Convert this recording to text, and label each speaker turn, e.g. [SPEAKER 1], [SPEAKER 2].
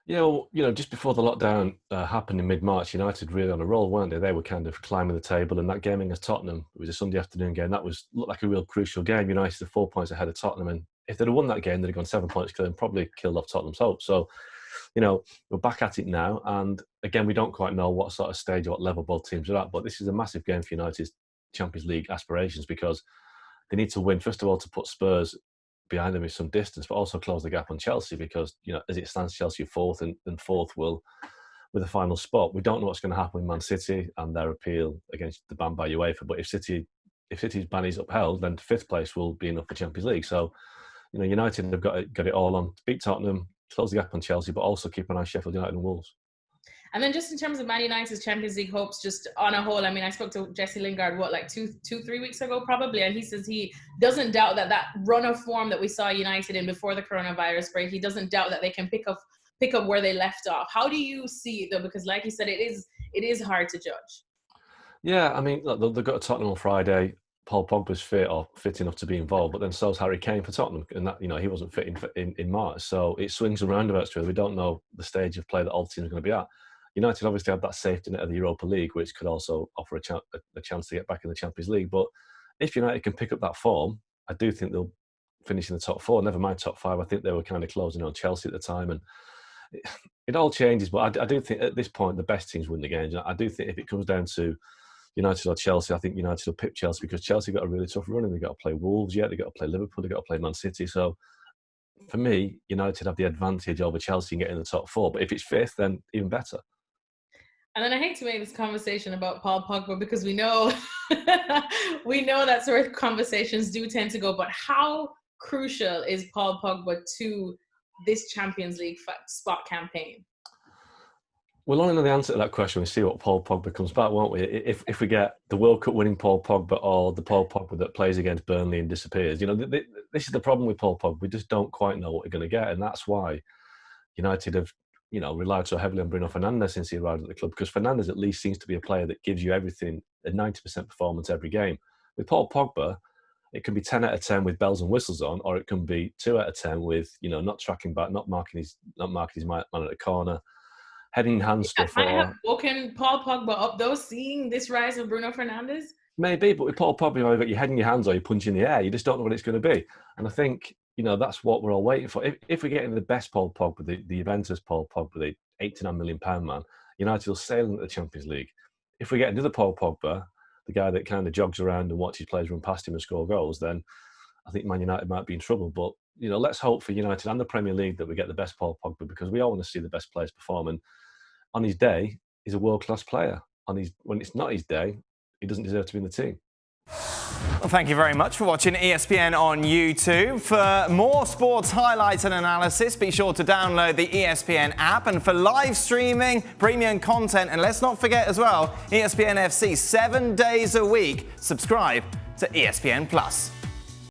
[SPEAKER 1] Yeah, well, just before the lockdown happened in mid-March, United really on a roll, weren't they? They were kind of climbing the table, and that game against Tottenham, it was a Sunday afternoon game. That looked like a real crucial game. United are 4 points ahead of Tottenham, and if they'd have won that game, they'd have gone 7 points clear and probably killed off Tottenham's hopes. So, we're back at it now, and again, we don't quite know what sort of stage or what level both teams are at. But this is a massive game for United's Champions League aspirations because they need to win first of all to put Spurs behind them with some distance, but also close the gap on Chelsea because, as it stands, Chelsea are fourth and fourth will, with a final spot. We don't know what's going to happen with Man City and their appeal against the ban by UEFA. But if City's ban is upheld, then fifth place will be enough for Champions League. So, United have got it all on to beat Tottenham, close the gap on Chelsea, but also keep an eye on Sheffield United and Wolves.
[SPEAKER 2] And then just in terms of Man United's Champions League hopes, just on a whole, I mean, I spoke to Jesse Lingard, like 3 weeks ago, probably, and he says he doesn't doubt that run of form that we saw United in before the coronavirus break, he doesn't doubt that they can pick up where they left off. How do you see it, though? Because like you said, it is hard to judge.
[SPEAKER 1] Yeah, I mean, look, they've got to Tottenham on Friday. Paul Pogba's fit enough to be involved, but then so's Harry Kane for Tottenham, and that he wasn't fit in March. So it swings and roundabouts. Really, we don't know the stage of play that all teams are going to be at. United obviously have that safety net of the Europa League, which could also offer a chance to get back in the Champions League. But if United can pick up that form, I do think they'll finish in the top four. Never mind top five. I think they were kind of closing on Chelsea at the time, and it all changes. But I do think at this point the best teams win the games. I do think if it comes down to United or Chelsea, I think United will pip Chelsea because Chelsea got a really tough run and they've got to play Wolves yet, they've got to play Liverpool, they've got to play Man City. So for me, United have the advantage over Chelsea and getting in the top four. But if it's fifth, then even better.
[SPEAKER 2] And then I hate to make this conversation about Paul Pogba because we know that sort of conversations do tend to go, but how crucial is Paul Pogba to this Champions League spot campaign?
[SPEAKER 1] We'll only know the answer to that question when we see what Paul Pogba comes back, won't we? If we get the World Cup winning Paul Pogba or the Paul Pogba that plays against Burnley and disappears. This is the problem with Paul Pogba. We just don't quite know what we're going to get. And that's why United have, relied so heavily on Bruno Fernandes since he arrived at the club, because Fernandes at least seems to be a player that gives you everything, a 90% performance every game. With Paul Pogba, it can be 10 out of 10 with bells and whistles on, or it can be 2 out of 10 with, not tracking back, not marking his man at the corner, heading hand stuff.
[SPEAKER 2] Might have woken Paul Pogba up, though, seeing this rise of Bruno Fernandes?
[SPEAKER 1] Maybe, but with Paul Pogba, you've got your head in your hands or you punch in the air. You just don't know what it's going to be. And I think, that's what we're all waiting for. If we're getting the best Paul Pogba, the Juventus Paul Pogba, the £8 to £9 million man, United will sail into the Champions League. If we get another Paul Pogba, the guy that kind of jogs around and watches players run past him and score goals, then I think Man United might be in trouble. But, let's hope for United and the Premier League that we get the best Paul Pogba, because we all want to see the best players perform. And on his day, he's a world-class player. When it's not his day, he doesn't deserve to be in the team.
[SPEAKER 3] Well, thank you very much for watching ESPN on YouTube. For more sports highlights and analysis, be sure to download the ESPN app. And for live streaming, premium content, and let's not forget as well, ESPN FC 7 days a week. Subscribe to ESPN+.